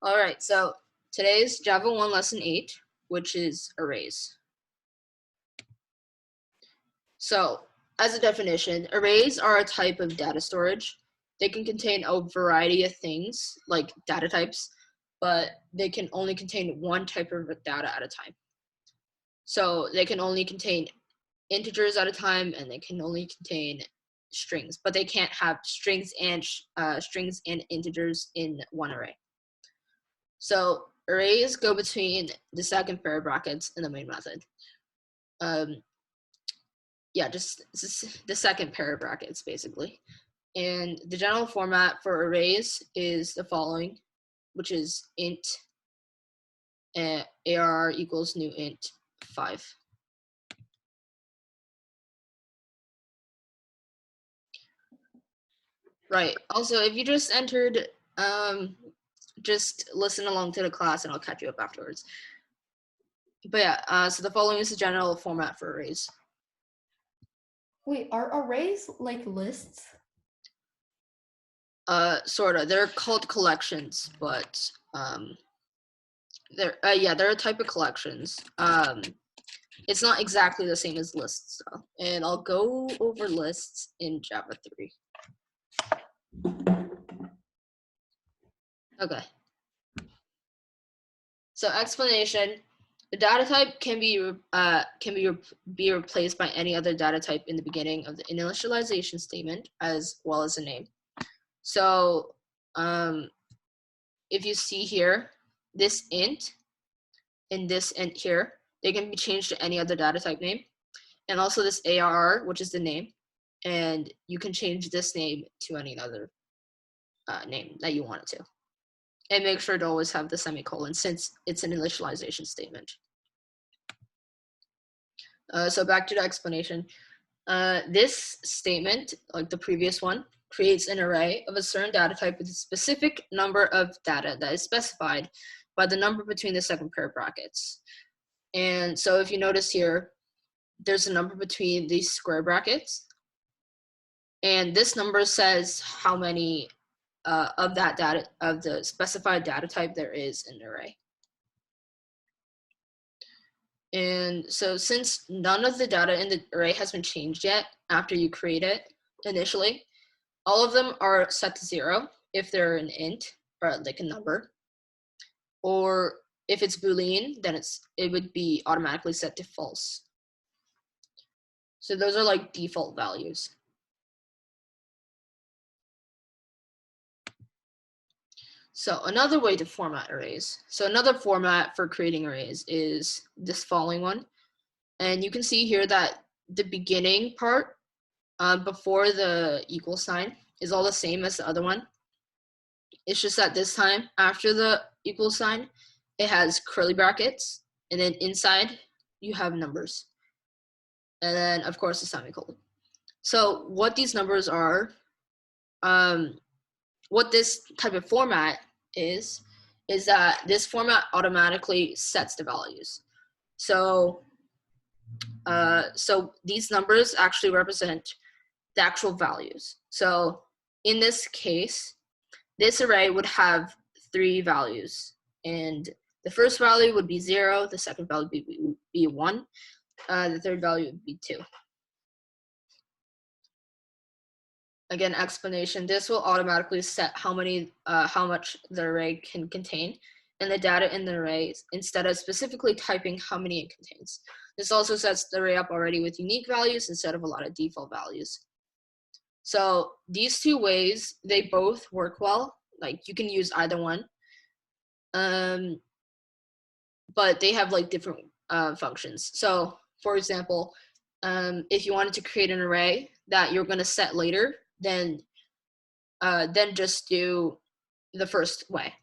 All right, so today's Java 1 Lesson 8, which is arrays. So, as a definition, arrays are a type of data storage. They can contain a variety of things, like data types, but they can only contain one type of data at a time. So, they can only contain integers at a time, and they can only contain strings, but they can't have strings and integers in one array. So arrays go between the second pair of brackets and the main method. Yeah, just the second pair of brackets, basically. And the general format for arrays is the following, which is int ARR equals new int 5. Right. Also, if you just entered, just listen along to the class and I'll catch you up afterwards. But yeah, so the following is the general format for arrays. Wait, are arrays like lists? Sort of. They're called collections, but they're a type of collections. It's not exactly the same as lists, though. And I'll go over lists in Java 3. Okay. So explanation: the data type can be replaced by any other data type in the beginning of the initialization statement, as well as a name. So if you see here, this int and this int here, they can be changed to any other data type name. And also this ARR, which is the name, and you can change this name to any other name that you want it to. And make sure to always have the semicolon since it's an initialization statement. So back to the explanation. This statement, like the previous one, creates an array of a certain data type with a specific number of data that is specified by the number between the second pair of brackets. And so if you notice here, there's a number between these square brackets. And this number says how many of that data, of the specified data type there is in the array. And so since none of the data in the array has been changed yet after you create it initially, all of them are set to 0 if they're an int or like a number. Or if it's Boolean, then it would be automatically set to false. So those are like default values. So another way to format arrays. So another format for creating arrays is this following one. And you can see here that the beginning part before the equal sign is all the same as the other one. It's just that this time, after the equal sign, it has curly brackets, and then inside you have numbers. And then, of course, a semicolon. So what these numbers are, what this type of format is that this format automatically sets the values. So these numbers actually represent the actual values. So in this case, this array would have 3 values, and the first value would be 0, the second value would be 1, the third value would be 2. Again, explanation, this will automatically set how much the array can contain and the data in the array instead of specifically typing how many it contains. This also sets the array up already with unique values instead of a lot of default values. So these two ways, they both work well. Like you can use either one, but they have like different functions. So for example, if you wanted to create an array that you're going to set later, then just do the first way.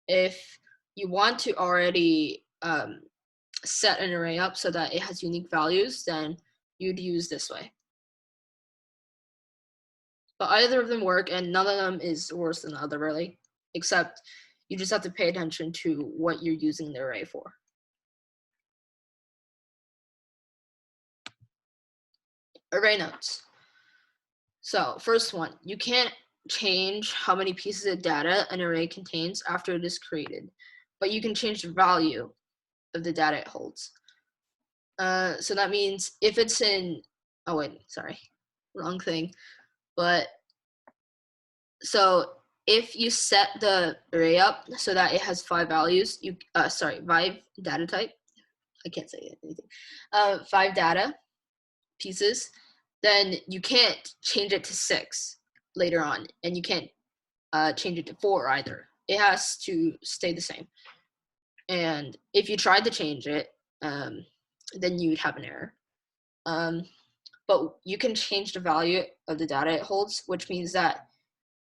If you want to already set an array up so that it has unique values, then you'd use this way. But either of them work, and none of them is worse than the other, really, except you just have to pay attention to what you're using the array for. Array notes. So first one, you can't change how many pieces of data an array contains after it is created, but you can change the value of the data it holds. So that means if it's in, oh wait, sorry, wrong thing. But so if you set the array up so that it has 5 values, 5 data type, I can't say anything, 5 data pieces, then you can't change it to 6 later on, and you can't change it to 4 either. It has to stay the same. And if you tried to change it, then you would have an error. But you can change the value of the data it holds, which means that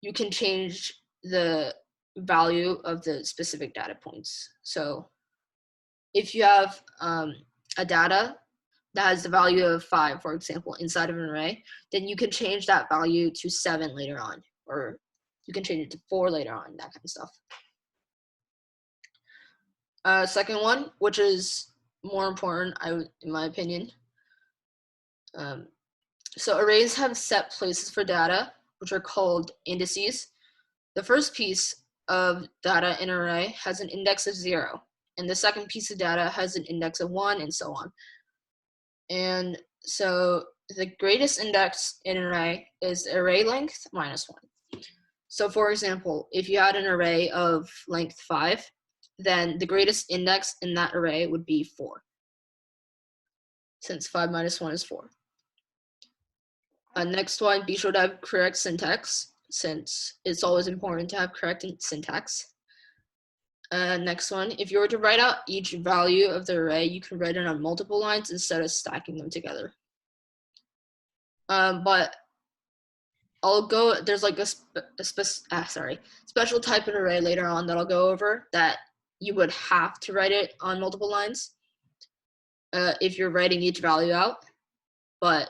you can change the value of the specific data points. So if you have a data that has the value of 5, for example, inside of an array, then you can change that value to 7 later on, or you can change it to 4 later on, that kind of stuff. Second one, which is more important, in my opinion. So arrays have set places for data, which are called indices. The first piece of data in an array has an index of 0, and the second piece of data has an index of 1, and so on. And so the greatest index in an array is the array length minus 1. So for example, if you had an array of length 5, then the greatest index in that array would be 4, since 5 minus 1 is 4. Next one, be sure to have correct syntax, since it's always important to have correct syntax. Next one, if you were to write out each value of the array, you can write it on multiple lines instead of stacking them together. But there's like a special type of array later on that I'll go over that you would have to write it on multiple lines if you're writing each value out. But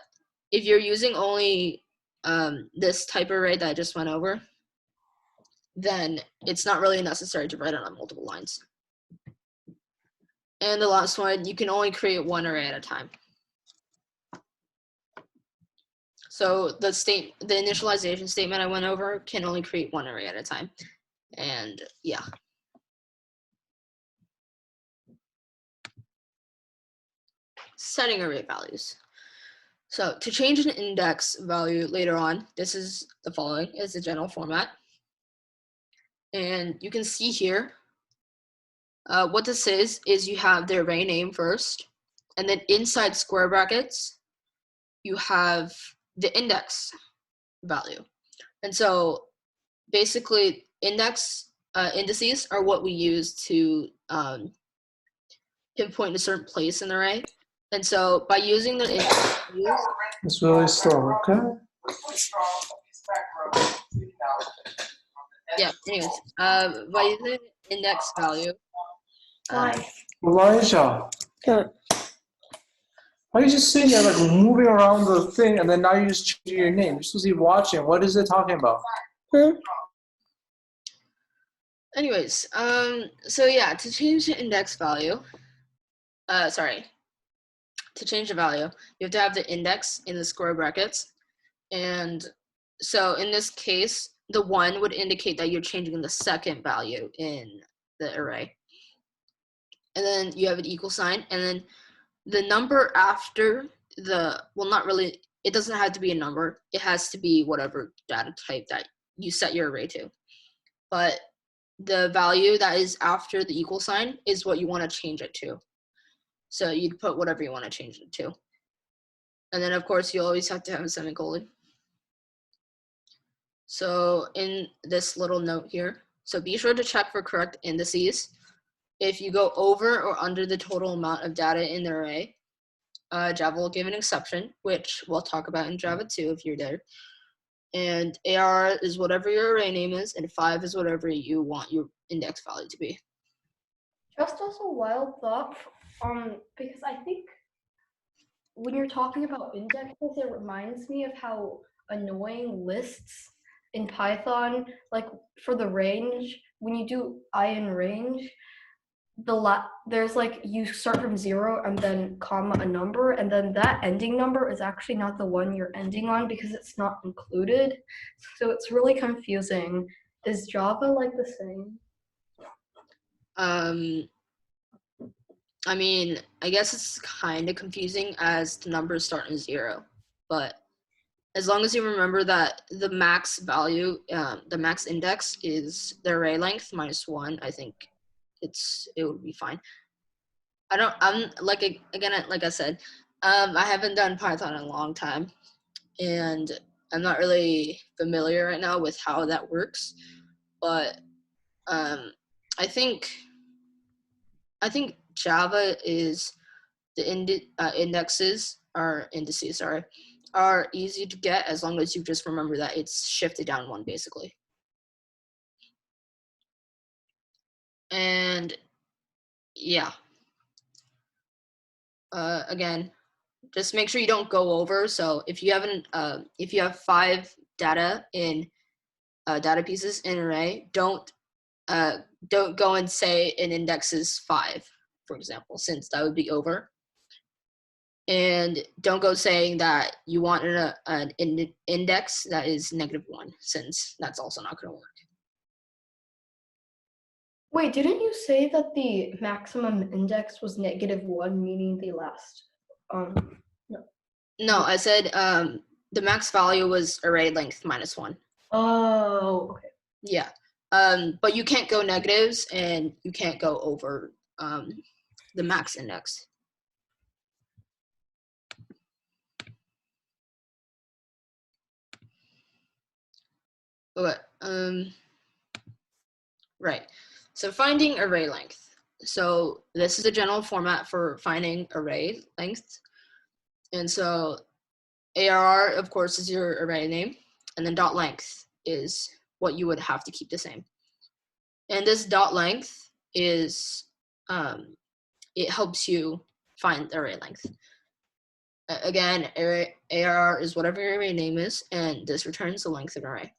if you're using only this type of array that I just went over, then it's not really necessary to write it on multiple lines. And the last one, you can only create one array at a time. So the initialization statement I went over can only create one array at a time. And yeah. Setting array values. So to change an index value later on, this is the following, is the general format. And you can see here, what this is you have the array name first, and then inside square brackets, you have the index value. And so basically indices are what we use to pinpoint a certain place in the array. And so by using the index values, it's really slow, okay? Yeah, anyways, by using index value. Elijah. Yeah. Why are you just sitting there like moving around the thing and then now you're just changing your name? You're supposed to be watching. What is it talking about? Anyways, so yeah, to change the index value, to change the value, you have to have the index in the square brackets. And so in this case, the 1 would indicate that you're changing the second value in the array. And then you have an equal sign, and then the number after it doesn't have to be a number. It has to be whatever data type that you set your array to. But the value that is after the equal sign is what you want to change it to. So you'd put whatever you want to change it to. And then of course you always have to have a semicolon. So in this little note here, so be sure to check for correct indices. If you go over or under the total amount of data in the array, Java will give an exception, which we'll talk about in Java 2 if you're there. And AR is whatever your array name is, and 5 is whatever you want your index value to be. Just also a wild thought, because I think when you're talking about indexes, it reminds me of how annoying lists in Python, like for the range, when you do I in range, there's like you start from 0 and then comma a number, and then that ending number is actually not the one you're ending on because it's not included. So it's really confusing. Is Java like the same? I mean, I guess it's kind of confusing as the numbers start in 0, but as long as you remember that the max value, the max index is the array length minus 1, I think it would be fine. I'm like, again, like I said, I haven't done Python in a long time, and I'm not really familiar right now with how that works, but I think Java is the indices are easy to get as long as you just remember that it's shifted down 1 basically. And yeah, again, just make sure you don't go over. So if you have 5 data in data pieces in an array, don't go and say an index is 5, for example, since that would be over. And don't go saying that you want an index that is -1, since that's also not going to work. Wait, didn't you say that the maximum index was -1, meaning the last? No, I said the max value was array length minus 1. Oh, okay. Yeah. But you can't go negatives and you can't go over the max index. Okay. Right. So finding array length. So this is a general format for finding array length. And so ARR, of course, is your array name, and then dot length is what you would have to keep the same. And this dot length is it helps you find the array length. Again, ARR is whatever your array name is, and this returns the length of an array.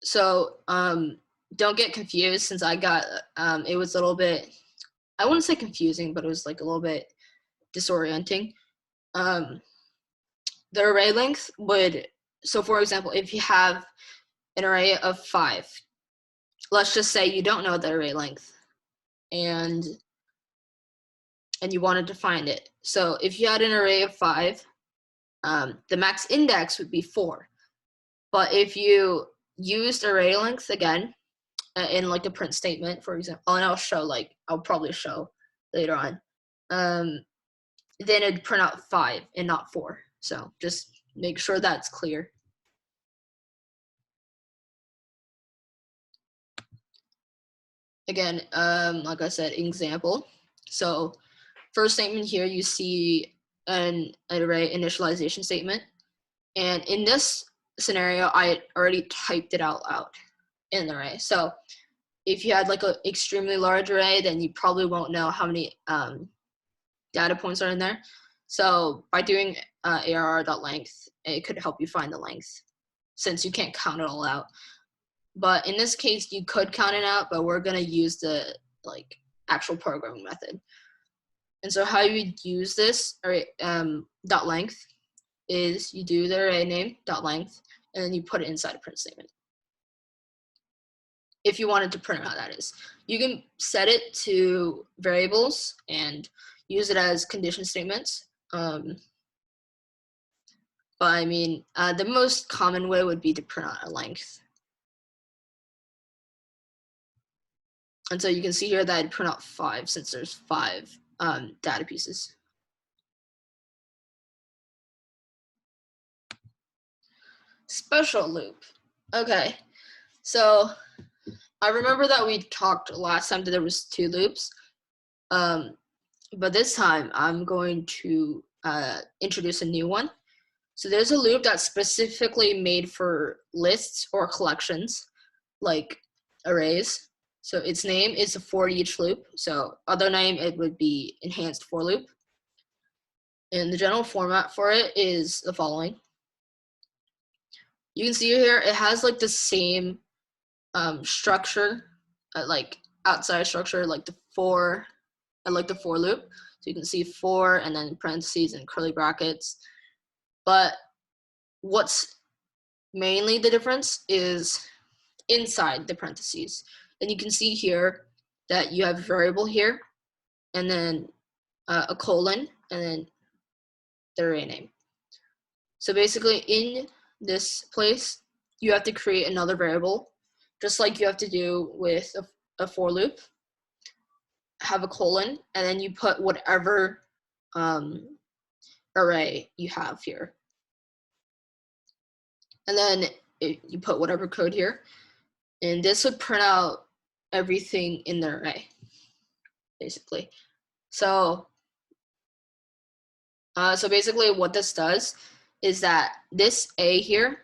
So don't get confused, since I got it was a little bit, I wouldn't say confusing, but it was like a little bit disorienting. The array length would, so for example, if you have an array of 5, let's just say you don't know the array length and you wanted to find it. So if you had an array of 5, the max index would be 4. But if you used array length again in like a print statement, for example, and I'll probably show later on, then it'd print out 5 and not 4. So just make sure that's clear. Again, like I said, example. So first statement here, you see an array initialization statement. And in this scenario, I already typed it out loud in the array. So if you had like an extremely large array, then you probably won't know how many data points are in there. So by doing ARR.length, it could help you find the length, since you can't count it all out. But in this case, you could count it out, but we're going to use the like actual programming method. And so how you would use this dot length is you do the array name dot length, and then you put it inside a print statement. If you wanted to print out, that is. You can set it to variables and use it as condition statements. But I mean, the most common way would be to print out a length. And so you can see here that I'd print out 5, since there's 5 data pieces. Special loop. Okay, so I remember that we talked last time that there was 2 loops, but this time I'm going to introduce a new one. So there's a loop that's specifically made for lists or collections, like arrays. So its name is a for each loop. So other name, it would be enhanced for loop. And the general format for it is the following. You can see here, it has like the same structure, like outside structure like the for loop. So you can see for and then parentheses and curly brackets. But what's mainly the difference is inside the parentheses. And you can see here that you have variable here, and then a colon, and then the array name. So basically in this place, you have to create another variable, just like you have to do with a for loop. Have a colon, and then you put whatever array you have here. And then you put whatever code here. And this would print out everything in the array, basically. So basically what this does is that this A here,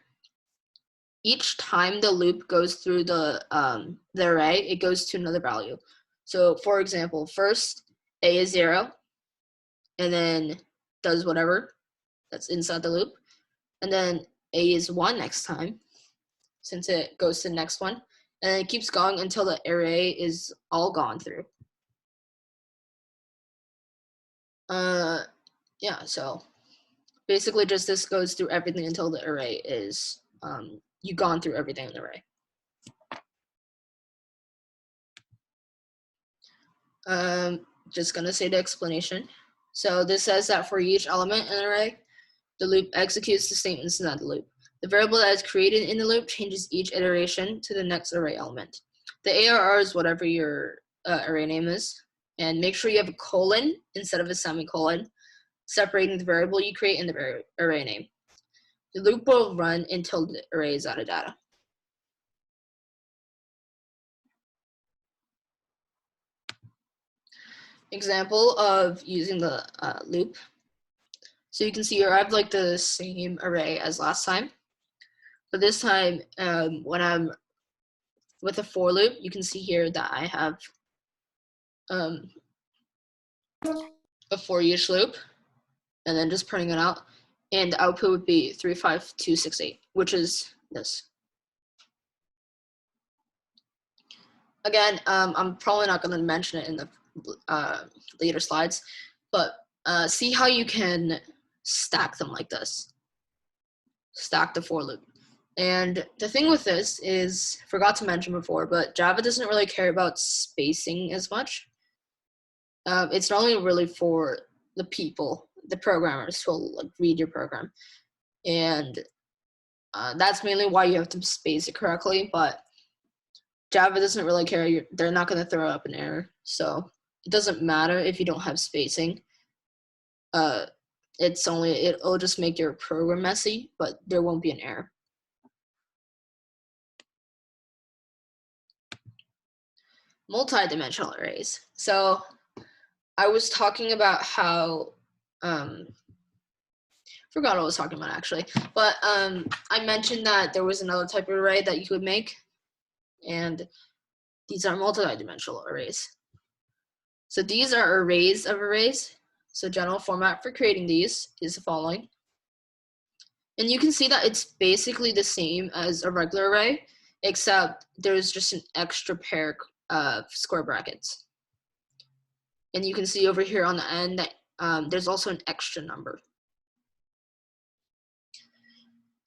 each time the loop goes through the array, it goes to another value. So for example, first A is 0, and then does whatever that's inside the loop. And then A is 1 next time, since it goes to the next one. And it keeps going until the array is all gone through. Yeah, so basically just this goes through everything until the array is, you've gone through everything in the array. Just gonna say the explanation. So this says that for each element in an array, the loop executes the statements in that loop. The variable that is created in the loop changes each iteration to the next array element. The ARR is whatever your array name is, and make sure you have a colon instead of a semicolon, separating the variable you create and the array name. The loop will run until the array is out of data. Example of using the loop. So you can see here I have like the same array as last time, but this time when I'm with a for loop, you can see here that I have a for each loop, and then just printing it out, and the output would be 35268, which is this. Again, I'm probably not going to mention it in the later slides, but see how you can stack them like this. Stack the for loop. And the thing with this is, forgot to mention before, but Java doesn't really care about spacing as much. It's not only really for the people, the programmers who will like read your program. And that's mainly why you have to space it correctly, but Java doesn't really care. They're not going to throw up an error. So it doesn't matter if you don't have spacing. It'll just make your program messy, but there won't be an error. Multi-dimensional arrays. So I was talking about how, forgot what I was talking about actually, but I mentioned that there was another type of array that you could make, and these are multi-dimensional arrays. So these are arrays of arrays. So general format for creating these is the following. And you can see that it's basically the same as a regular array, except there's just an extra pair of square brackets. And you can see over here on the end that there's also an extra number.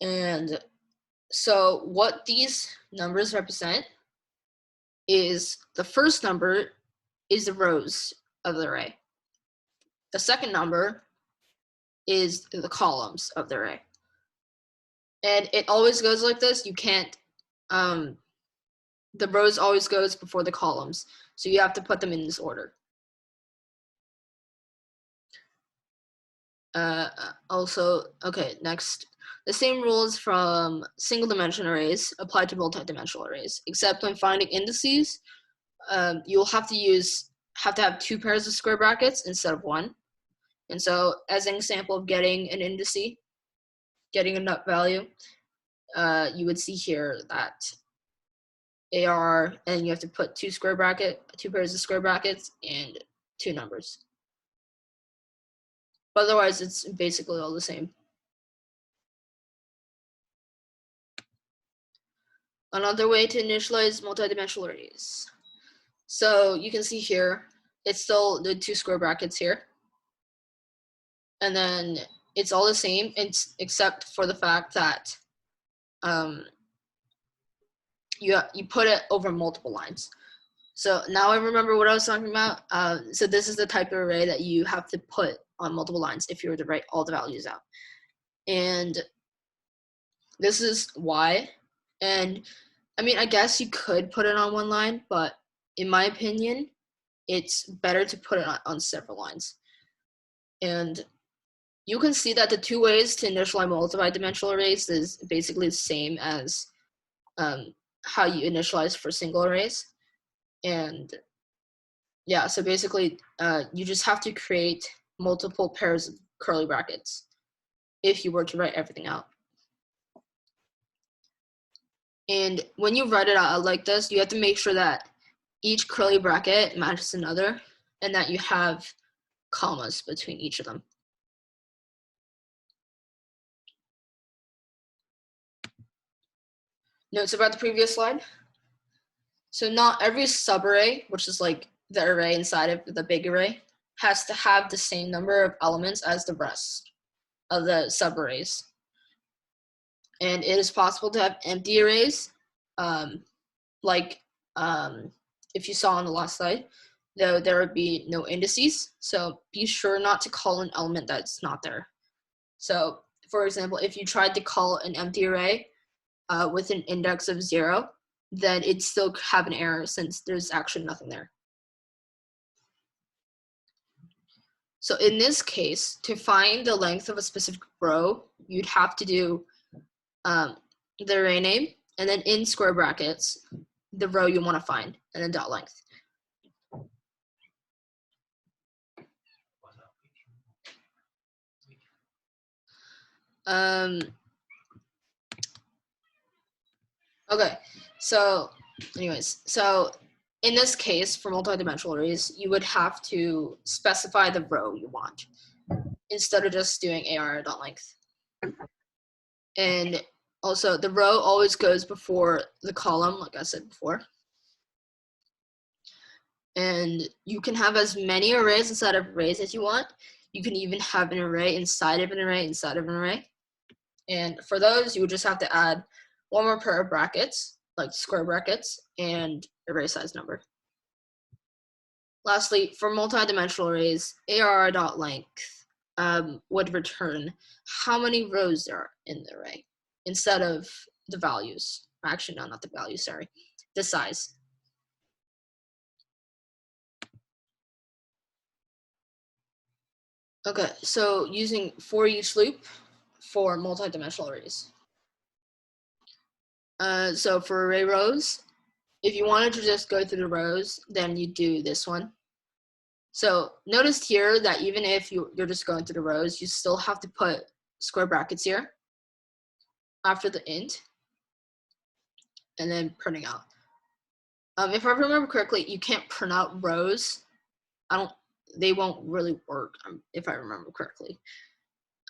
And so what these numbers represent is the first number is the rows of the array. The second number is the columns of the array. And it always goes like this. You can't, the rows always goes before the columns. So you have to put them in this order. Also, okay, next. The same rules from single dimension arrays apply to multi-dimensional arrays, except when finding indices, you'll have to have 2 pairs of square brackets instead of 1. And so as an example of getting an indice, getting a nut value, you would see here that AR, and you have to put 2 pairs of square brackets and 2 numbers. But otherwise, it's basically all the same. Another way to initialize multidimensional arrays. So you can see here, it's still the 2 square brackets here. And then it's all the same, except for the fact that you put it over multiple lines. So now I remember what I was talking about. So this is the type of array that you have to put on multiple lines if you were to write all the values out. And this is why. And I mean, I guess you could put it on one line, but in my opinion, it's better to put it on several lines. And you can see that the 2 ways to initialize multi-dimensional arrays is basically the same as how you initialize for single arrays. And yeah, so basically you just have to create multiple pairs of curly brackets if you were to write everything out. And when you write it out like this, you have to make sure that each curly bracket matches another and that you have commas between each of them. Notes about the previous slide. So not every subarray, which is like the array inside of the big array, has to have the same number of elements as the rest of the subarrays. And it is possible to have empty arrays, if you saw on the last slide, though there would be no indices. So be sure not to call an element that's not there. So for example, if you tried to call an empty array with an index of 0, then it'd still have an error since there's actually nothing there. So in this case, to find the length of a specific row, you'd have to do the array name, and then in square brackets, the row you want to find, and then dot length. Okay, so anyways, so in this case, for multi-dimensional arrays, you would have to specify the row you want instead of just doing AR.length. And also, the row always goes before the column, like I said before. And you can have as many arrays inside of arrays as you want. You can even have an array inside of an array inside of an array. And for those, you would just have to add one more pair of brackets, like square brackets, and array size number. Lastly, for multi-dimensional arrays, ARR.length would return how many rows there are in the array instead of the values. Actually, no, not the values, sorry, the size. Okay, so using for each loop for multi-dimensional arrays. So for array rows, if you wanted to just go through the rows, then you do this one. So notice here that even if you're just going through the rows, you still have to put square brackets here after the int, and then printing out. If I remember correctly, you can't print out rows. They won't really work if I remember correctly.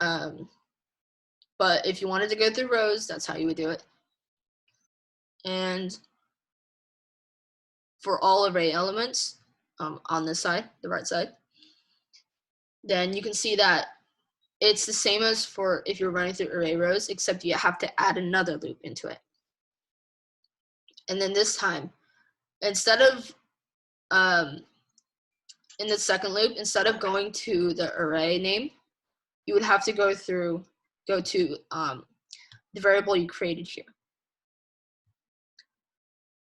But if you wanted to go through rows, that's how you would do it. And for all array elements on this side, the right side, then you can see that it's the same as for if you're running through array rows, except you have to add another loop into it. And then this time, instead of, in the second loop, instead of going to the array name, you would have to go to the variable you created here.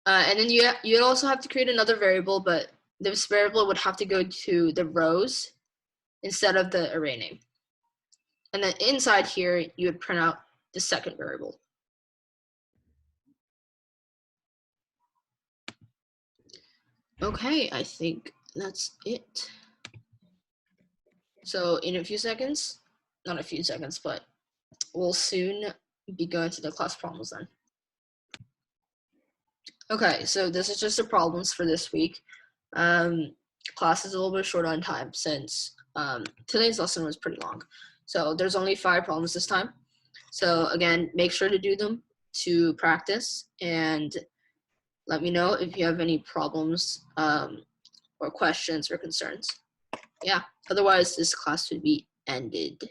And then you'd also have to create another variable, but this variable would have to go to the rows instead of the array name. And then inside here, you would print out the second variable. Okay, I think that's it. So in a few seconds, not a few seconds, but we'll soon be going to the class problems then. Okay, so this is just the problems for this week. Class is a little bit short on time since today's lesson was pretty long. So there's only 5 problems this time. So again, make sure to do them to practice, and let me know if you have any problems or questions or concerns. Yeah, otherwise this class would be ended.